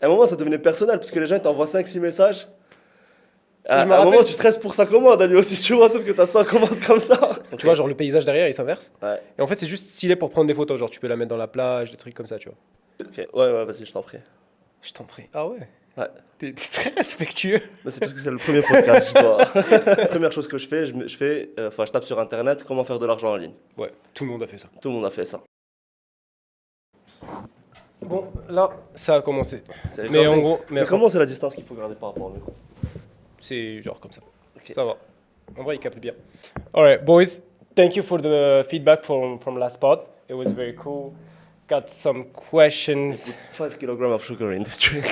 À un moment, ça devenait personnel, parce que les gens ils t'envoient 5-6 messages. Je me À un moment, rappelle, tu stresses pour sa commande, lui aussi, tu vois, sauf que t'as 100 commandes comme ça. tu vois, genre le paysage derrière, il s'inverse. Ouais, Et en fait, c'est juste stylé pour prendre des photos. Genre, tu peux la mettre dans la plage, des trucs comme ça, tu vois. ok. Ouais, vas-y, je t'en prie. Je t'en prie. Ah ouais. Ouais. T'es très respectueux. Mais c'est parce que c'est le premier podcast, je dois. Première chose que je fais, je tape sur internet comment faire de l'argent en ligne. Ouais, tout le monde a fait ça. Tout le monde a fait ça. Bon, là, ça a commencé. C'est Mais en recording. gros, Mais comment c'est la distance qu'il faut garder par rapport au micro? c'est genre comme ça. Ok. Ça va. En vrai, il capte bien. Alright, boys. Thank you for the feedback from last pod. It was very cool. Got some questions. 5 kilograms of sugar in this drink.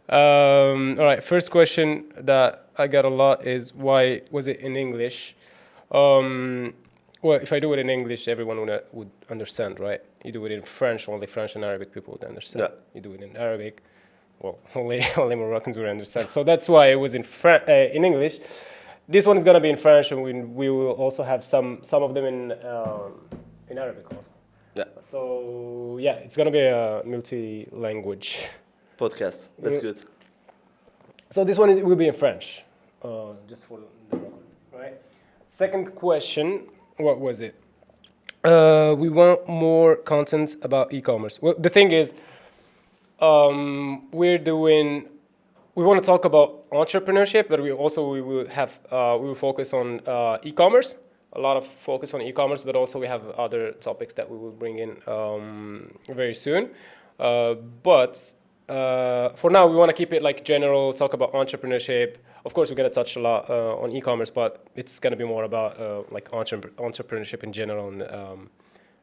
All right, first question that I got a lot is why was it in English? Well, if I do it in English, everyone would understand, right? You do it in French, only French and Arabic people would understand. Yeah. You do it in Arabic, well, only Moroccans would understand. So that's why it was in in English. This one is gonna be in French, and we will also have some of them in Arabic also. Yeah. So yeah, it's gonna be a multi-language. Podcast, that's good. So this one will be in French, just for the record, right? Second question, what was it? We want more content about e-commerce. Well, the thing is, we want to talk about entrepreneurship, but we will focus on e-commerce. A lot of focus on e-commerce, but also we have other topics that we will bring in very soon. But for now, we want to keep it like general, talk about entrepreneurship. Of course, we're going to touch a lot on e-commerce, but it's going to be more about like entrepreneurship in general.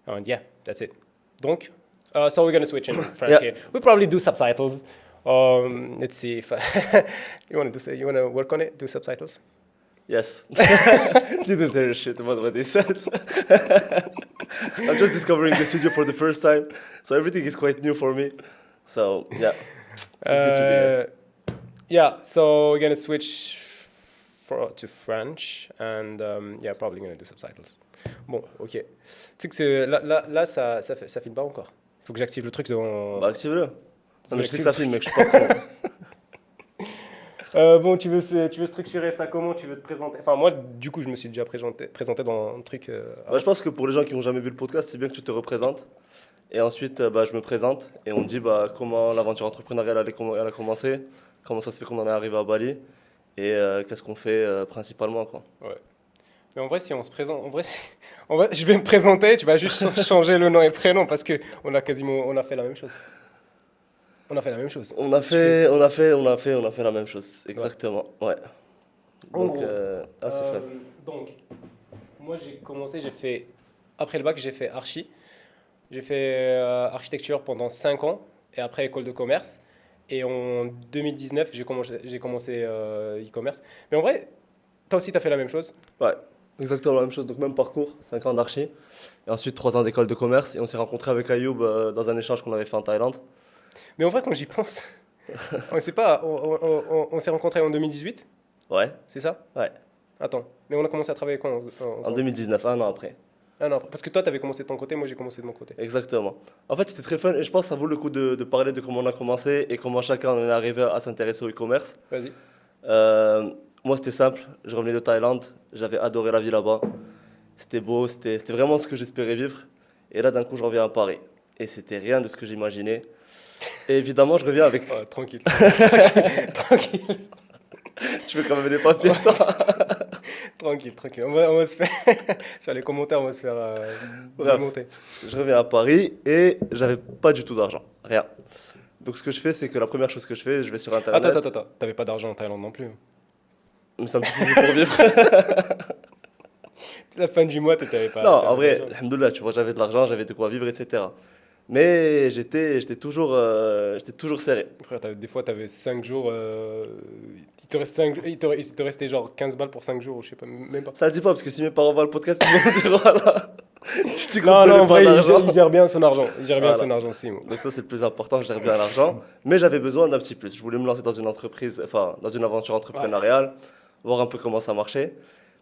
And yeah, that's it. Donc, so we're going to switch in French here. We'll probably do subtitles. Let's see if you want to work on it, do subtitles. Yes. Didn't hear shit about what they said. I'm just discovering the studio for the first time, so everything is quite new for me. So yeah, it's good to be here. Yeah, so we're gonna switch to French, and yeah, probably gonna do subtitles. Bon, ok. Tu sais que là ça filme pas encore. Faut que j'active le truc devant. Bah active-le. Non mais je sais que ça filme, mec, je suis pas con. Bon, tu veux structurer ça comment? Tu veux te présenter? Enfin, moi, du coup, je me suis déjà présenté dans un truc. Bah, je pense que pour les gens qui n'ont jamais vu le podcast, c'est bien que tu te représentes. Et ensuite, je me présente et on dit comment l'aventure entrepreneuriale elle a commencé, comment ça se fait qu'on en est arrivé à Bali et qu'est-ce qu'on fait principalement, quoi. Ouais. Mais en vrai, si on se présente, je vais me présenter, tu vas juste changer le nom et prénom parce que on a fait la même chose. On a fait la même chose. On a fait la même chose, exactement. Ouais. Donc, c'est fait. Donc, moi après le bac, j'ai fait archi. J'ai fait architecture pendant 5 ans et après école de commerce. Et en 2019, j'ai commencé e-commerce. Mais en vrai, toi aussi, tu as fait la même chose? Ouais, exactement la même chose. Donc, même parcours, 5 ans d'archi. Et ensuite, 3 ans d'école de commerce. Et on s'est rencontrés avec Ayoub dans un échange qu'on avait fait en Thaïlande. Mais en vrai, quand j'y pense, on s'est rencontrés en 2018? Ouais. C'est ça? Ouais. Attends, mais on a commencé à travailler quand En 2019, un an après. Ah non, parce que toi, tu avais commencé de ton côté, moi j'ai commencé de mon côté. Exactement. En fait, c'était très fun et je pense que ça vaut le coup de parler de comment on a commencé et comment chacun en est arrivé à s'intéresser au e-commerce. Vas-y. Moi, c'était simple. Je revenais de Thaïlande. J'avais adoré la vie là-bas. C'était beau. C'était vraiment ce que j'espérais vivre. Et là, d'un coup, je reviens à Paris. Et c'était rien de ce que j'imaginais. Et évidemment, je reviens avec... Tranquille. Tranquille. Tu veux quand même les papiers, toi? Tranquille. On va se faire... Sur les commentaires, on va se faire remonter. Je reviens à Paris et j'avais pas du tout d'argent. Rien. Donc ce que je fais, c'est que la première chose que je fais, je vais sur Internet. Attends. T'avais pas d'argent en Thaïlande non plus? Mais ça me suffisait pour vivre. La fin du mois, t'avais pas... Non, en vrai, alhamdoulilah, tu vois, j'avais de l'argent, j'avais de quoi vivre, etc. Mais j'étais toujours serré. Frère, des fois, t'avais 5 jours... il te restait genre 15 balles pour 5 jours, ou je sais pas, même pas. Ça le dit pas, parce que si mes parents voient le podcast, ils vont dire voilà. Non, en vrai, il gère bien son argent. Il gère bien son argent, si. Donc ça, c'est le plus important, je gère bien l'argent. Mais j'avais besoin d'un petit plus. Je voulais me lancer dans une entreprise, enfin, dans une aventure entrepreneuriale, voir un peu comment ça marchait.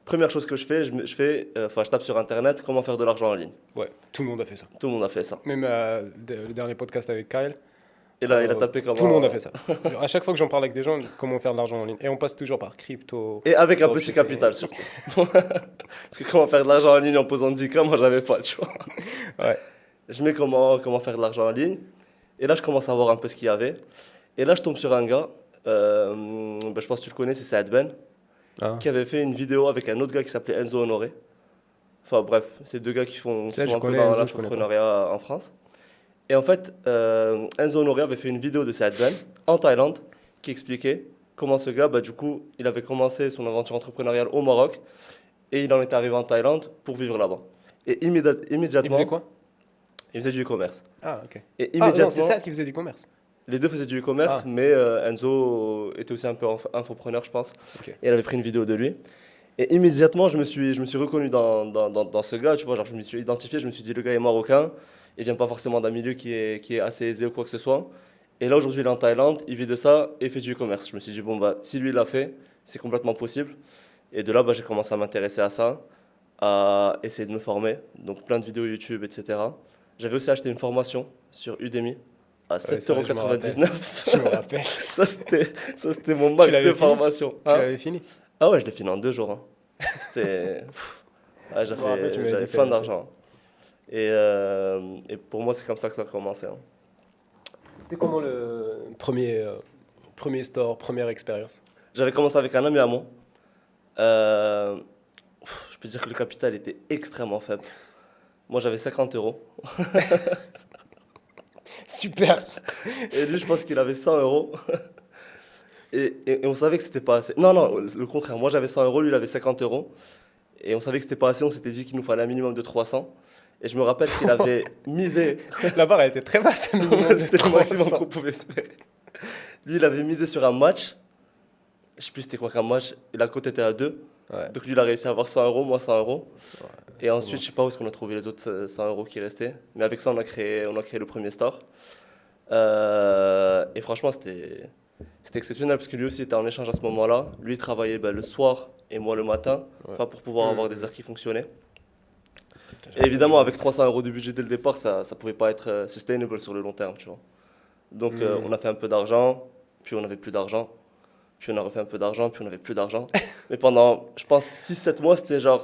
Première chose que je fais, je tape sur Internet comment faire de l'argent en ligne. Ouais, tout le monde a fait ça. Tout le monde a fait ça. Même le dernier podcast avec Kyle, Et là, il a tapé comment? Tout le monde a fait ça. Genre, à chaque fois que j'en parle avec des gens, comment faire de l'argent en ligne. Et on passe toujours par crypto. Et avec un petit dropshipping. capital surtout. Parce que comment faire de l'argent en ligne en posant 10K, moi j'avais pas, tu vois. Ouais. Je mets comment faire de l'argent en ligne. Et là, je commence à voir un peu ce qu'il y avait. Et là, je tombe sur un gars, je pense que tu le connais, c'est Saad Ben, Ah. qui avait fait une vidéo avec un autre gars qui s'appelait Enzo Honoré. Enfin bref, c'est deux gars qui sont Ça, je un peu connais dans Enzo, je connais l'entrepreneuriat en France. Et en fait, Enzo Honoré avait fait une vidéo de Saad Ben en Thaïlande qui expliquait comment ce gars, du coup, il avait commencé son aventure entrepreneuriale au Maroc et il en était arrivé en Thaïlande pour vivre là-bas. Et immédiatement, Il faisait quoi? il faisait du e-commerce. Ah, ok. Et Ah, non, immédiatement, c'est ça qui faisait du commerce. les deux faisaient du e-commerce, Ah. mais Enzo était aussi un peu infopreneur, je pense. Ok. Et elle avait pris une vidéo de lui. Et immédiatement, je me suis reconnu dans ce gars, tu vois, genre je me suis identifié, je me suis dit, le gars est marocain, il vient pas forcément d'un milieu qui est assez aisé ou quoi que ce soit. Et là, aujourd'hui, il est en Thaïlande, il vit de ça et il fait du e-commerce. Je me suis dit, bon, si lui l'a fait, c'est complètement possible. Et de là, j'ai commencé à m'intéresser à ça, à essayer de me former, donc plein de vidéos YouTube, etc. J'avais aussi acheté une formation sur Udemy à Ouais, c'est vrai, je me rappelle. 7,99 Je me rappelle. Ça, c'était mon max l'avais de fini formation. Tu Hein. l'avais fini? Ah ouais, je l'ai fini en 2 jours. Hein. C'était. Ouais, Je me rappelle, tu m'avais j'avais dit que faim t'avais d'argent. Et pour moi, c'est comme ça que ça a commencé. Hein. C'était comment le premier store, première expérience? J'avais commencé avec un ami à moi. Euh, je peux dire que le capital était extrêmement faible. Moi, j'avais 50 euros. Super. Et lui, je pense qu'il avait 100 euros. Et on savait que c'était pas assez. Non, non, le contraire. Moi, j'avais 100 euros, lui, il avait 50 euros. Et on savait que c'était pas assez. On s'était dit qu'il nous fallait un minimum de 300. Et je me rappelle qu'il avait misé. La barre, elle était très basse. C'était le maximum qu'on pouvait espérer. Lui, il avait misé sur un match. Je sais plus c'était quoi qu'un match. Et la cote était à 2. Ouais. Donc lui, il a réussi à avoir 100 euros, moi 100 euros. Et c'est ensuite, bon. je sais pas où est-ce qu'on a trouvé les autres 100 euros qui restaient. Mais avec ça, on a créé le premier store. Et franchement, c'était exceptionnel parce que lui aussi était en échange à ce moment-là. Lui, il travaillait le soir et moi le matin, Ouais. enfin, pour pouvoir avoir Mhm. des heures qui fonctionnaient. Putain, Et évidemment, avec 300 euros de budget dès le départ, ça pouvait pas être sustainable sur le long terme, tu vois. Donc, on a fait un peu d'argent, puis on n'avait plus d'argent, puis on a refait un peu d'argent, puis on n'avait plus d'argent. Mais pendant, je pense, 6-7 mois, c'était genre,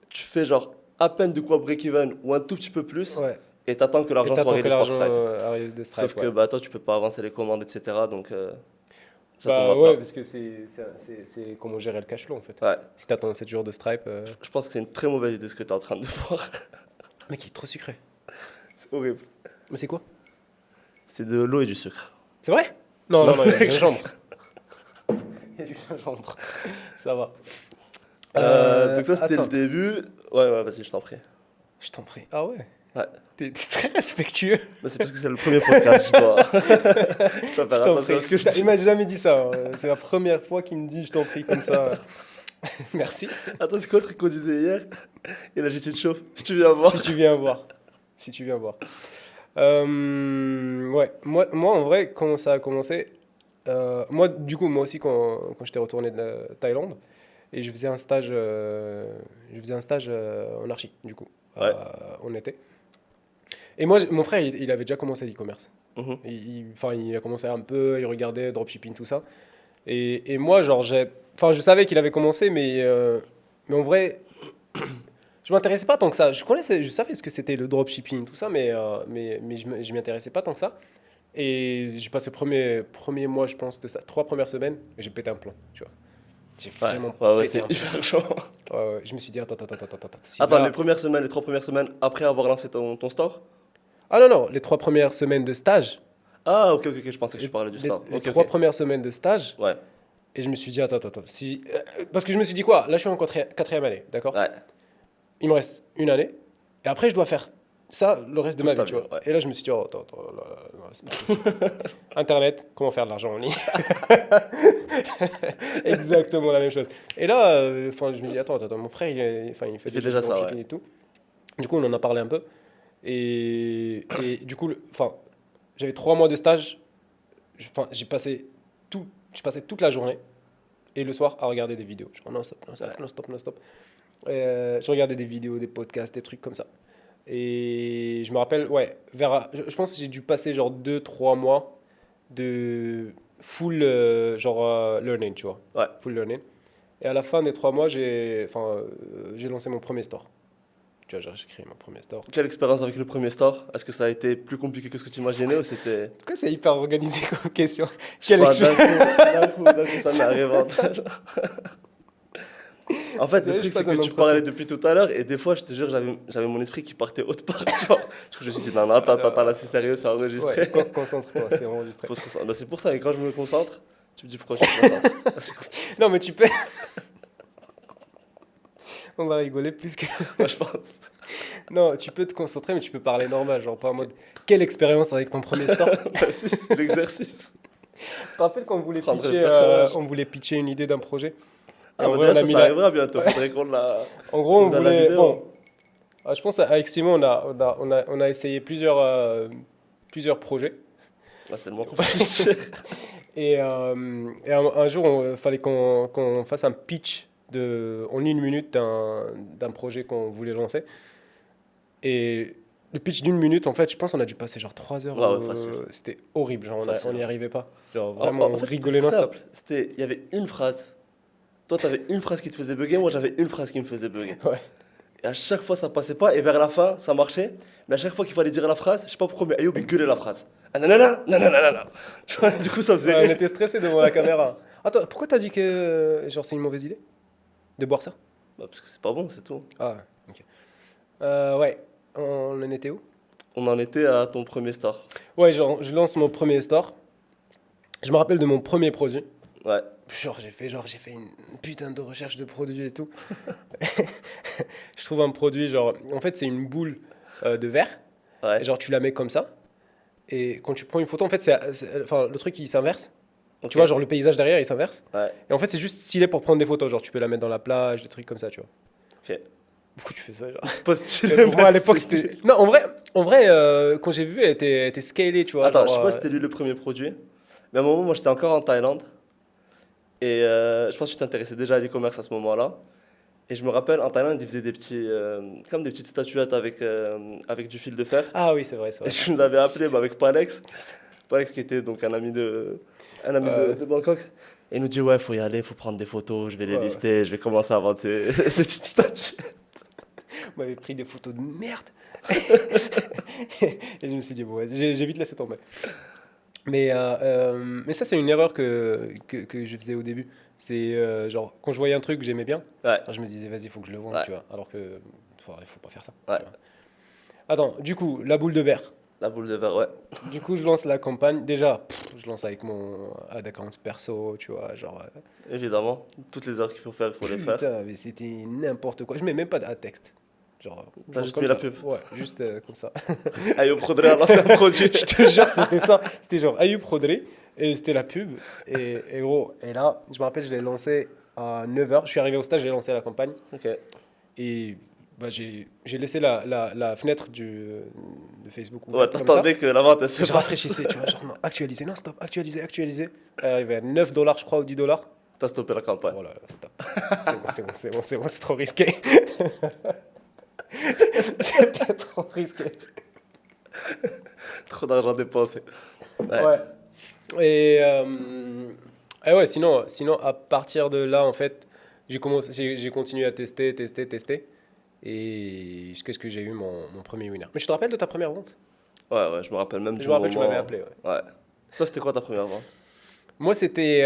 tu fais genre à peine de quoi break-even ou un tout petit peu plus, Ouais. et t'attends que Et l'argent soit t'attends que réglé par l'argent Stripe. arrive de Stripe. Sauf que Ouais. toi, tu peux pas avancer les commandes, etc. Donc, ça tombe Bah à ouais, plat. parce que c'est comment gérer le cash flow en fait. Ouais. Si t'attends 7 jours de Stripe. Je pense que c'est une très mauvaise idée ce que tu es en train de voir. Mec, il est trop sucré. C'est horrible. Mais c'est quoi? C'est de l'eau et du sucre. C'est vrai? Non, non, non, il y a du gingembre. Il y a du gingembre. Ça va. Donc ça, c'était le Attends, début. Ouais, vas-y, je t'en prie. je t'en prie. Ah ouais? Ouais. T'es très respectueux. Mais c'est parce que c'est le premier podcast, je dois faire Je t'en attention prie. à ce que je Il dis. m'a jamais dit ça. Hein. C'est la première fois qu'il me dit je t'en prie comme ça. Merci. Attends, c'est quoi le truc qu'on disait hier? Et là, j'ai te chauffe. Si tu viens voir. Si tu viens voir. Si tu viens voir. Ouais, moi en vrai, quand ça a commencé, du coup, moi aussi, quand j'étais retourné de Thaïlande, et je faisais un stage, en archi, du coup, Ouais. en été. Et moi, mon frère, il avait déjà commencé l'e-commerce. Mhm. Enfin, il a commencé un peu, il regardait dropshipping, tout ça. Et moi, genre, je savais qu'il avait commencé, mais en vrai, je m'intéressais pas tant que ça. Je savais ce que c'était le dropshipping, tout ça, mais je m'y intéressais pas tant que ça. Et j'ai passé premier mois, je pense, de ça, 3 premières semaines, et j'ai pété un plomb, tu vois. J'ai Ouais, vraiment ouais, pété c'est un plomb. hyper chaud. Ouais, ouais, je me suis dit, attends. Si Attends, là- les 3 premières semaines après avoir lancé ton store? Ah non, non, les 3 premières semaines de stage. Ah, ok, je pensais que tu parlais du Les, store. les Ok, 3 ok. premières semaines de stage, Ouais, et je me suis dit, attends. Parce que je me suis dit quoi? Là, je suis en quatrième année, d'accord? ouais. Il me reste une année, et après, je dois faire ça le reste de ma Toute ta vie, tu vie, vois. ouais. Et là, je me suis dit, oh, attends, non, c'est pas possible. Internet, comment faire de l'argent en ligne? Exactement la même chose. Et là, je me dis, attends, mon frère, il fait Il fait du déjà ça, dropshipping ouais. et tout. Du coup, on en a parlé un peu. Et du coup, j'avais 3 mois de stage. J'ai passé je passais toute la journée et le soir à regarder des vidéos. Genre non stop. Je regardais des vidéos, des podcasts, des trucs comme ça. Et je me rappelle, ouais, je pense que j'ai dû passer genre 2-3 mois de full learning, tu vois. Ouais. Full learning. Et à la fin des 3 mois, j'ai lancé mon premier store. Tu vois, j'ai créé mon premier store. Quelle expérience avec le premier store? Est-ce que ça a été plus compliqué que ce que tu imaginais ou c'était... Pourquoi c'est hyper organisé comme question? Je sais Quelle pas, expérience? d'un coup, ça m'est arrivé en tête. En fait, le Je truc, passe c'est que un tu entretien. parlais depuis tout à l'heure et des fois, je te jure, j'avais mon esprit qui partait autre part, tu vois. Je me suis dit, non, non, attends, là, c'est sérieux, c'est enregistré. Ouais, concentre-toi, c'est enregistré. Faut se concentrer. Bah, c'est pour ça, et quand je me concentre, tu me dis pourquoi tu te concentres. Vas-y, continue. Non, mais tu peux. On va rigoler plus que. Moi, je pense. Non, tu peux te concentrer, mais tu peux parler normal, genre pas en mode. Quelle expérience avec ton premier store? Vas-y, c'est l'exercice. Tu te rappelles quand Prendre le personnage. on voulait pitcher une idée d'un projet? Et Ah, en bah, vrai, déjà, on a ça, mis ça la. arrivera bientôt. Faudrait qu'on la. En gros, on Dans la voulait. vidéo. Bon, je pense avec Simon, on a essayé plusieurs projets. Là, c'est le moment qu'on réfléchir. Et un jour, il fallait qu'on fasse un pitch en 1 minute d'un projet qu'on voulait lancer. Et le pitch d'1 minute, en fait, je pense qu'on a dû passer genre 3 heures. Ouais, ouais, facile. C'était horrible, genre Facile. on n'y arrivait pas. Genre vraiment, En on fait, rigolait c'était non-stop. simple. Il y avait une phrase. Toi, t'avais une phrase qui te faisait bugger, moi, j'avais une phrase qui me faisait bugger. Ouais. Et à chaque fois, ça passait pas, et vers la fin, ça marchait. Mais à chaque fois qu'il fallait dire la phrase, je sais pas pourquoi, mais Ayoub, il gueulait la phrase. Ah nanana, nanana, nanana. Tu vois, du coup, ça faisait Ouais, on rire. était stressés devant la caméra. Attends, pourquoi t'as dit que genre c'est une mauvaise idée de boire ça? Bah, parce que c'est pas bon, c'est tout. Ah, ok. Ouais, on en était où? On en était à ton premier store. Ouais, genre je lance mon premier store. Je me rappelle de mon premier produit. Ouais, J'ai fait une putain de recherche de produits et tout. Je trouve un produit, genre, en fait, c'est une boule de verre. ouais. Et genre, tu la mets comme ça. Et quand tu prends une photo, en fait, enfin, le truc, il s'inverse. Ok. Tu vois, genre, le paysage derrière, il s'inverse. Ouais, Et en fait, c'est juste stylé pour prendre des photos. Genre, tu peux la mettre dans la plage, des trucs comme ça, tu vois. ok. Pourquoi tu fais ça, genre? C'est pas stylé, Et pour moi, à mec, l'époque, c'est- c'était. Non, en vrai quand j'ai vu, elle était scalée, tu vois. Attends, genre, je sais pas si c'était lui le premier produit. Mais à un moment, moi, j'étais encore en Thaïlande. Et je pense que tu t'intéressais déjà à l'e-commerce à ce moment-là. Et je me rappelle, en Thaïlande, ils faisaient des petits, comme des petites statuettes avec du fil de fer. Ah oui, c'est vrai, c'est Et vrai. je nous avais appelé bah, avec Palex. Palex qui était donc un ami de Bangkok. Et il nous dit, ouais, faut y aller, faut prendre des photos, je vais les Ouais, ouais. lister, je vais commencer à vendre ces petites statuettes. On m'avait pris des photos de merde. Et je me suis dit, bon, ouais, j'ai vite laissé tomber. Mais ça, c'est une erreur que je faisais au début. C'est genre, quand je voyais un truc que j'aimais bien, Ouais, je me disais, vas-y, il faut que je le vende, ouais, tu vois. Alors que, il faut pas faire ça. ouais. Tu vois. Attends, du coup, la boule de verre. La boule de verre, ouais. Du coup, je lance la campagne. Déjà, je lance avec mon ad account perso, tu vois. Genre, Évidemment. Toutes les heures qu'il faut faire, il faut les faire. putain, mais c'était n'importe quoi. Je mets même pas de texte. Genre, T'as juste comme mis la ça. pub. Ouais, juste comme ça. Ayoub Rodré a lancé un produit. Je te jure, c'était ça. C'était genre Ayoub Rodri et c'était la pub. Et gros, et là, je me rappelle, je l'ai lancé à 9h. Je suis arrivé au stage, j'ai lancé la campagne. Ok. Et bah, j'ai laissé la fenêtre de Facebook Ouais, ouverte comme ça. t'attendais que la vente elle se Et je fasse. rafraîchissais, tu vois, genre non, actualiser, non, stop, actualiser, actualiser. Arrivé à 9 $, je crois, ou 10 $. T'as stoppé la campagne. Oh là là, stop. C'est bon, c'est trop risqué. C'était trop risqué. Trop d'argent dépensé. Ouais. Ouais. Et ouais, sinon, à partir de là, en fait, j'ai continué à tester. Et jusqu'à ce que j'ai eu mon premier winner. Mais tu te rappelles de ta première vente? Ouais, je me rappelle même Je du me rappelle, tu moment. m'avais appelé, ouais. Ouais. Toi, c'était quoi ta première vente? Moi, c'était.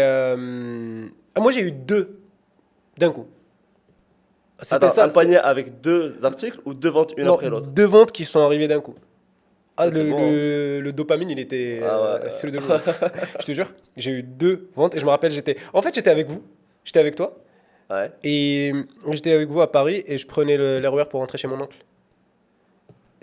Moi, j'ai eu 2 d'un coup. C'était Attends, ça. un panier avec 2 articles ou 2 ventes une Non, après l'autre? 2 ventes qui sont arrivées d'un coup. Ah, Ça, c'est bon, hein. le dopamine, il était Ah ouais. through the roof. Je te jure, j'ai eu 2 ventes et je me rappelle, En fait, j'étais avec vous, j'étais avec toi Ouais. et j'étais avec vous à Paris et je prenais l'RER pour rentrer chez mon oncle.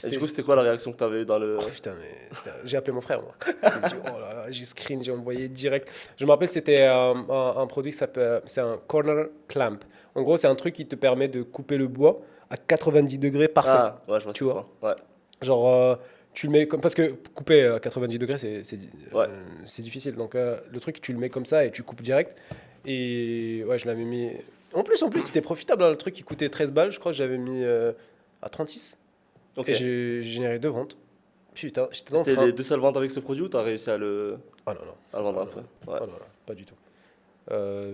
Et du coup, c'était quoi la réaction que t'avais eu dans le. Oh, putain, mais j'ai appelé mon frère, moi. J'ai dit, oh là là, j'ai screen, j'ai envoyé direct. Je me rappelle, c'était un produit qui s'appelle. C'est un corner clamp. En gros, c'est un truc qui te permet de couper le bois à 90 degrés parfait. Ah, ouais, je vois Tu c'est vois. quoi. Ouais. Genre, tu le mets comme. Parce que couper à 90 degrés, Ouais. c'est difficile. Donc, le truc, tu le mets comme ça et tu coupes direct. Et ouais, je l'avais mis. En plus, c'était profitable. Hein, le truc, qui coûtait 13 balles, je crois que j'avais mis à 36. Ok. Et j'ai généré 2 ventes. Putain, j'étais en C'était train. les deux seules ventes avec ce produit ou t'as réussi Ah non, non. à le vendre un Non, peu? non. Ouais. Ah non, non, pas du tout.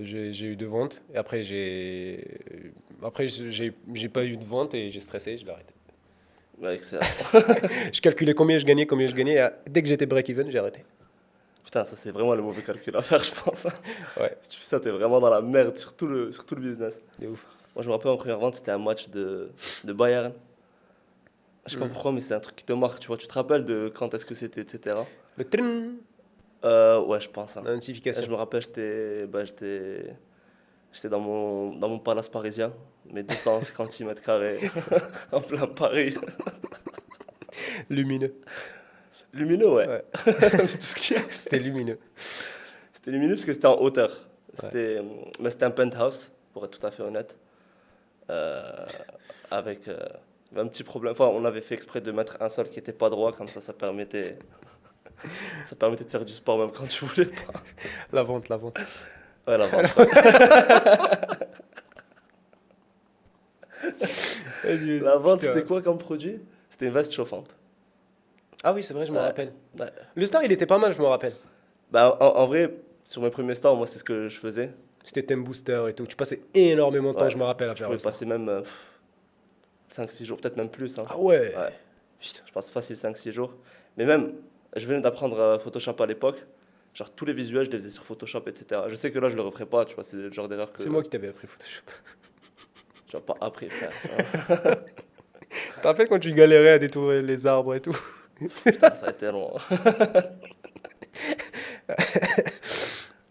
J'ai eu 2 ventes et après j'ai pas eu de vente et j'ai stressé, je l'ai arrêté. Ouais, excellent. Je calculais combien je gagnais. Et dès que j'étais break-even, j'ai arrêté. Putain, ça c'est vraiment le mauvais calcul à faire, je pense. Ouais, Si tu fais ça, t'es vraiment dans la merde sur tout le business. de ouf. Moi, je me rappelle, en première vente, c'était un match de Bayern. Je sais pas Mm. pourquoi, mais c'est un truc qui te marque, tu vois. Tu te rappelles de quand est-ce que c'était, etc. Le trin, Ouais, je pense. Hein. la Et je notification. me rappelle, j'étais dans mon palace parisien, mes 256 mètres carrés, en plein Paris. Lumineux. Lumineux, ouais. Ouais, C'est tout ce qu'il y a. c'était lumineux. C'était lumineux parce que c'était en hauteur. Ouais. Mais c'était un penthouse, pour être tout à fait honnête. Euh, avec un petit problème. Enfin, on avait fait exprès de mettre un sol qui n'était pas droit, comme ça ça permettait de faire du sport même quand tu voulais pas. La vente, la vente. Ouais, la vente. La vente, Putain. c'était quoi comme produit? C'était une veste chauffante. Ah oui, c'est vrai, je me Ouais. rappelle. Ouais. Le store, il était pas mal, je me rappelle. Bah, en vrai, sur mes premiers stores, moi, c'est ce que je faisais. C'était thème booster et tout. Tu passais énormément de temps, Ouais. je me rappelle, à Je faire pouvais le store. passer même 5-6 jours, peut-être même plus. Hein. Ah ouais. Ouais. Putain. Je passe facile 5-6 jours. Mais même, je venais d'apprendre Photoshop à l'époque. Genre, tous les visuels, je les faisais sur Photoshop, etc. Je sais que là, je le referai pas, tu vois, c'est le genre d'erreur que C'est moi qui t'avais appris Photoshop. tu n'as pas appris, frère. Tu te rappelles quand tu galérais à détourer les arbres et tout? Putain, ça a été long.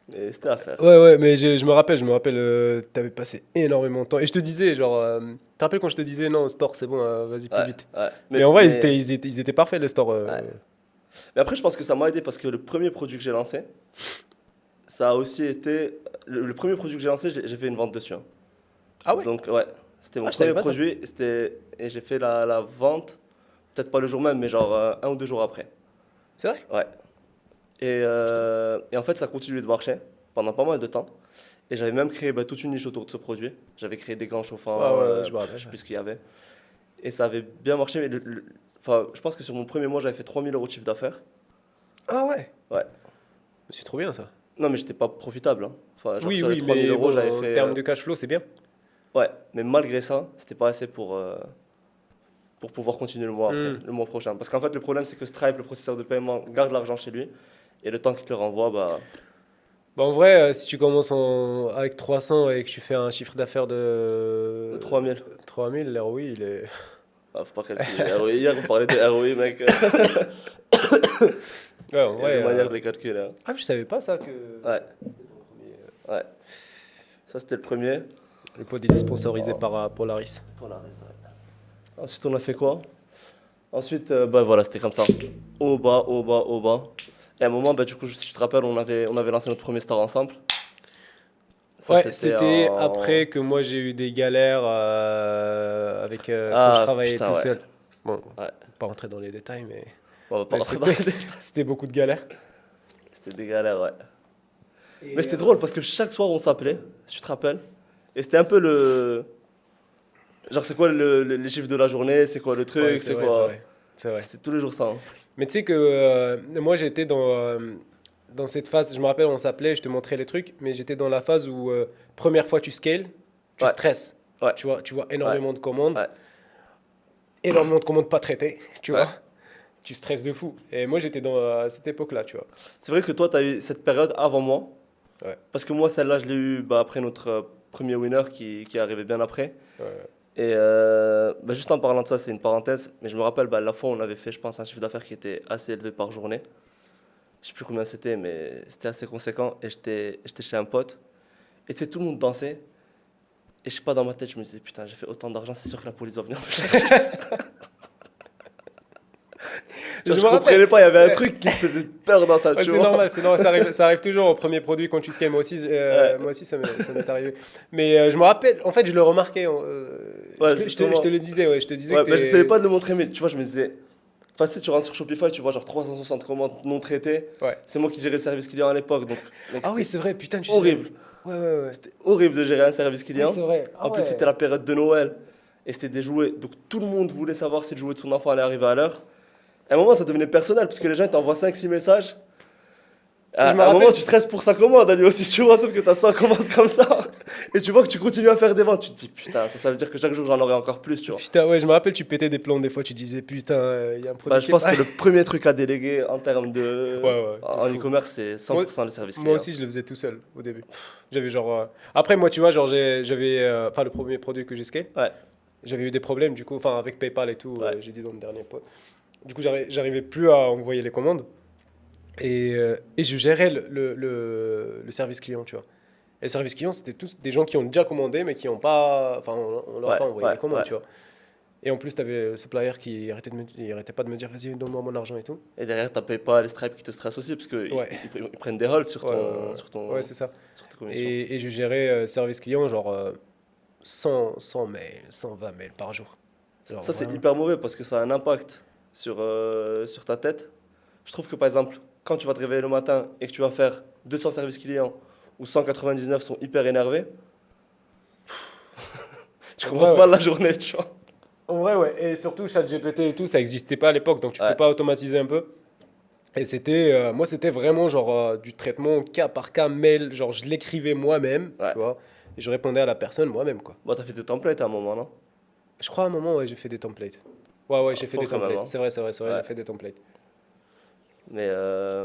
Mais c'était à faire. Ouais, ouais, mais je me rappelle, t'avais passé énormément de temps. Et je te disais, genre, tu te rappelles quand je te disais, non, store, c'est bon, vas-y, plus Ouais, vite. ouais. Mais en vrai, ils étaient parfaits, le store. Ouais. Mais après, je pense que ça m'a aidé parce que le premier produit que j'ai lancé, ça a aussi été. Le premier produit que j'ai lancé, j'ai fait une vente dessus. Hein. Ah ouais? Donc, ouais, c'était mon Ah, je savais premier pas ça. produit. Et j'ai fait la vente, peut-être pas le jour même, mais genre 1 ou 2 jours après. C'est vrai? Ouais. Et en fait, ça a continué de marcher pendant pas mal de temps. Et j'avais même créé toute une niche autour de ce produit. J'avais créé des gants chauffants, Ah ouais, ouais, je me je rappelle. sais plus ce qu'il y avait. Et ça avait bien marché. Mais enfin, je pense que sur mon premier mois, j'avais fait 3 000 € de chiffre d'affaires. Ah ouais? Ouais. C'est trop bien ça. Non, mais j'étais pas profitable. Hein. Enfin, genre Oui, sur les oui, 3 000 mais euros, bon, j'avais en fait. termes de cash flow, c'est bien. Ouais, mais malgré ça, c'était pas assez pour pouvoir continuer le mois après, Hmm. le mois prochain. Parce qu'en fait, le problème, c'est que Stripe, le processeur de paiement, garde l'argent chez lui. Et le temps qu'il te le renvoie, bah. Bah, en vrai, si tu commences avec 300 et que tu fais un chiffre d'affaires de 3 000. 3000, l'ROI, il est. Ah, faut pas calculer. ROI, hier, on parlait de ROI, mec. Ouais, en Il y a vrai. des manières de les calculer. Hein. Ah, je savais pas ça que. Ouais, C'était ton premier. ouais. Ça, c'était le premier. Le pod il est sponsorisé par Polaris. Polaris, ouais. Ensuite, on a fait quoi? Ensuite, bah voilà, c'était comme ça. Au bas, au bas, au bas. Et à un moment, bah, du coup, si tu te rappelles, on avait lancé notre premier store ensemble. Ça, Ouais, c'était en- après que moi j'ai eu des galères avec quand Ah, je travaillais putain, tout ouais. seul. Bon, Ouais. pas rentrer dans les détails, mais, On va pas mais rentrer dans les c'était détails. c'était beaucoup de galères. C'était des galères, ouais. Mais c'était drôle parce que chaque soir, on s'appelait, si tu te rappelles. Et c'était un peu le. Genre, c'est quoi les chiffres de la journée? C'est quoi le truc? Ouais, c'est c'est quoi? vrai. C'est vrai. C'était tous les jours ça. Hein. Mais tu sais que moi j'étais dans cette phase, je me rappelle, on s'appelait, je te montrais les trucs, mais j'étais dans la phase où première fois tu scales, tu Ouais. stresses. Ouais. Tu vois énormément de commandes, Ouais. énormément de commandes pas traitées, tu Ouais. vois. Tu stresses de fou. Et moi j'étais dans cette époque-là, tu vois. C'est vrai que toi, tu as eu cette période avant moi. Ouais. Parce que moi, celle-là, je l'ai eu après notre premier winner qui est arrivé bien après. Ouais. Et juste en parlant de ça, c'est une parenthèse. Mais je me rappelle, la fois, on avait fait, je pense, un chiffre d'affaires qui était assez élevé par journée. Je sais plus combien c'était, mais c'était assez conséquent. Et j'étais chez un pote. Et tu sais, tout le monde dansait. Et je sais pas, dans ma tête, je me disais, putain, j'ai fait autant d'argent, c'est sûr que la police va venir me chercher. Je Genre, me je rappelle. comprenais pas, il y avait un Ouais. truc qui me faisait peur dans ça, Ouais, tu c'est vois. normal, ça arrive toujours au premier produit quand tu scales. Ouais. Moi aussi ça m'est arrivé. Mais je me rappelle, en fait, je le remarquais. Ouais, Je te le disais, ouais, je te disais Ouais, que je savais pas de le montrer, mais tu vois, je me disais. Enfin, si tu rentres sur Shopify, tu vois, genre 360 commandes non traitées. Ouais. C'est moi qui gérais le service client à l'époque, donc mec, Ah oui, c'était c'est vrai, putain, tu horrible. Ouais, ouais, ouais. C'était horrible de gérer un service Ouais, client. c'est vrai. Ah En plus, ouais. c'était la période de Noël et c'était des jouets, donc tout le monde voulait savoir si le jouet de son enfant allait arriver à l'heure. À un moment, ça devenait personnel, parce que les gens ils t'envoient 5-6 messages. À Je me un moment, rappelle. tu stresses pour sa commande, lui aussi, tu vois, sauf que tu as 100 commandes comme ça. Et tu vois que tu continues à faire des ventes. Tu te dis, putain, ça veut dire que chaque jour, j'en aurai encore plus, tu vois. Putain, ouais, je me rappelle, tu pétais des plombs des fois, tu disais putain, il y a un Bah, produit je qui est pense pas. que le premier truc à déléguer en termes de. Ouais, ouais, de En fou. e-commerce, c'est Moi, 100% le service moi client. aussi, je le faisais tout seul au début. J'avais genre. Après, moi, tu vois, genre, j'avais. Enfin, le premier produit que j'ai scale, Ouais, j'avais eu des problèmes, du coup, enfin, avec PayPal et tout, ouais. j'ai dit dans le dernier post. Du coup, j'arrivais plus à envoyer les commandes et je gérais le service client, tu vois. Et le service client, c'était tous des gens qui ont déjà commandé, mais qui n'ont pas. Enfin, on leur a Ouais, pas envoyé ouais, les commandes, ouais. tu vois. Et en plus, tu avais le supplier qui arrêtait, il arrêtait pas de me dire vas-y, donne-moi mon argent et tout. Et derrière, t'as PayPal et Stripe qui te stressent aussi, parce qu'ils Ouais, ils prennent des holds sur ouais, ton, ouais, c'est ça. sur tes commissions. Et je gérais service client, genre 100 mails, 120 mails par jour. Genre Ça, c'est vraiment. hyper mauvais parce que ça a un impact sur ta tête. Je trouve que par exemple, quand tu vas te réveiller le matin et que tu vas faire 200 services clients où 199 sont hyper énervés, tu En vrai, commences ouais. mal la journée, tu vois. En vrai, ouais. Et surtout, ChatGPT et tout, ça n'existait pas à l'époque, donc tu peux Ouais, pas automatiser un peu. Et c'était, moi, c'était vraiment genre du traitement cas par cas, mail, genre je l'écrivais moi-même, ouais. tu vois, et je répondais à la personne moi-même, quoi. Bon, t'as fait tes templates à un moment, non? Je crois à un moment, ouais, j'ai fait des templates. Ouais, ouais, j'ai fait Faut des quand même, templates. hein. C'est vrai, Ouais. j'ai fait des templates. Mais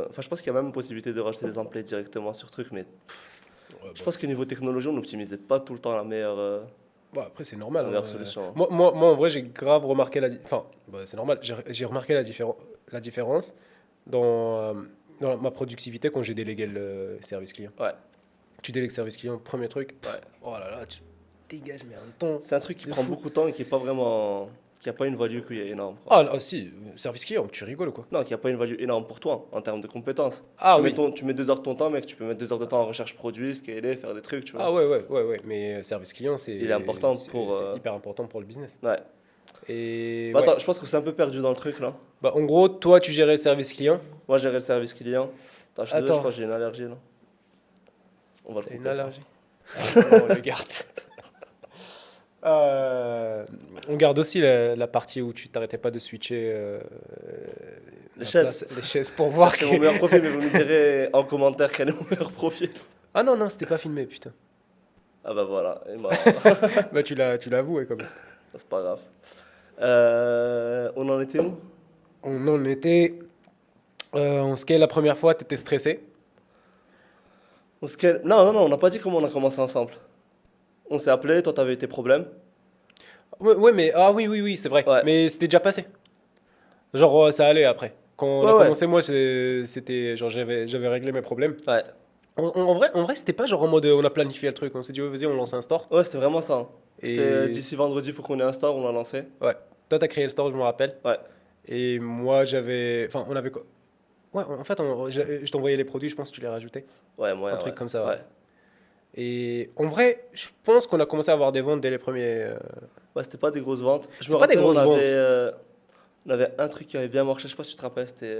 enfin, je pense qu'il y a même une possibilité de rajouter des templates directement sur truc, mais Ouais, je bon. pense que niveau technologie, on n'optimisait pas tout le temps Bon, après, c'est normal, la hein. meilleure solution, hein. Moi, en vrai, j'ai grave remarqué Enfin, bah, c'est normal, j'ai remarqué la différence dans, dans ma productivité quand j'ai délégué le service client. Ouais, Tu délègues service client, premier truc, ouais. oh là là, tu dégages, mais un temps C'est un truc qui de prend fou. beaucoup de temps et qui est pas vraiment, qui a pas une value qui est énorme, quoi. Ah là, si, service client, tu rigoles ou quoi? Non, qui a pas une value énorme pour toi en termes de compétences. Ah oui, Tu mets 2 heures de ton temps, mec, tu peux mettre 2 heures de temps en recherche produit, scaler, faire des trucs, tu vois. ah ouais, ouais, ouais, ouais, mais service client, Il est important pour. c'est hyper important pour le business. Ouais. Et Bah ouais, attends, je pense que c'est un peu perdu dans le truc là. bah en gros, toi, tu gérais le service client. Moi, gérer le service client. Attends, je suis désolé, je Attends, pense que j'ai une allergie là. On va le t'as une couper ça. allergie? Ah, non, on le garde. On garde aussi la partie où tu t'arrêtais pas de switcher Les la chaises. les chaises pour voir C'est que... mon meilleur profil, mais vous me direz en commentaire quel est mon meilleur profil. Ah non, non, c'était pas filmé, putain. Ah bah voilà, et bah, Bah tu l'as avoué quand même. c'est pas grave. On en était où? On en était... on scale la première fois, t'étais stressé. Non, non, non, on n'a pas dit comment on a commencé ensemble. On s'est appelé, toi t'avais eu tes problèmes. Ouais, ouais, mais... Ah oui, oui, oui, c'est vrai. Ouais, Mais c'était déjà passé. Genre, ça allait après. Quand on ouais, a ouais, commencé, moi, c'était... Genre, j'avais réglé mes problèmes. ouais. En vrai, c'était pas genre en mode on a planifié le truc. On s'est dit, ouais, vas-y, on lance un store. Ouais, c'était vraiment ça, hein. C'était Et... d'ici vendredi, faut qu'on ait un store, on l'a lancé. Ouais. Toi, t'as créé le store, je me rappelle. Ouais, Et moi, j'avais... Enfin, on avait... Ouais, en fait, je t'envoyais les produits, je pense que tu les rajoutais. ouais, Un ouais, truc ouais. comme ça, ouais. Ouais, Et en vrai, je pense qu'on a commencé à avoir des ventes dès les premiers... ouais, c'était pas des grosses ventes. Je me C'est pas des rappelle, grosses ventes. on avait un truc qui avait bien marché, je sais pas si tu te rappelles, c'était.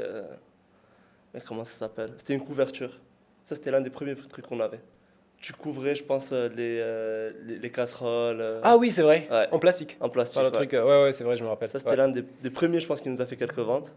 Mais comment ça s'appelle? C'était une couverture. Ça, c'était l'un des premiers trucs qu'on avait. Tu couvrais, je pense, les casseroles Ah oui, c'est vrai. ouais, En plastique. en Enfin, plastique. le Ouais. truc... ouais, ouais, c'est vrai, je me rappelle. Ça, c'était Ouais. l'un des premiers, je pense, qui nous a fait quelques ventes.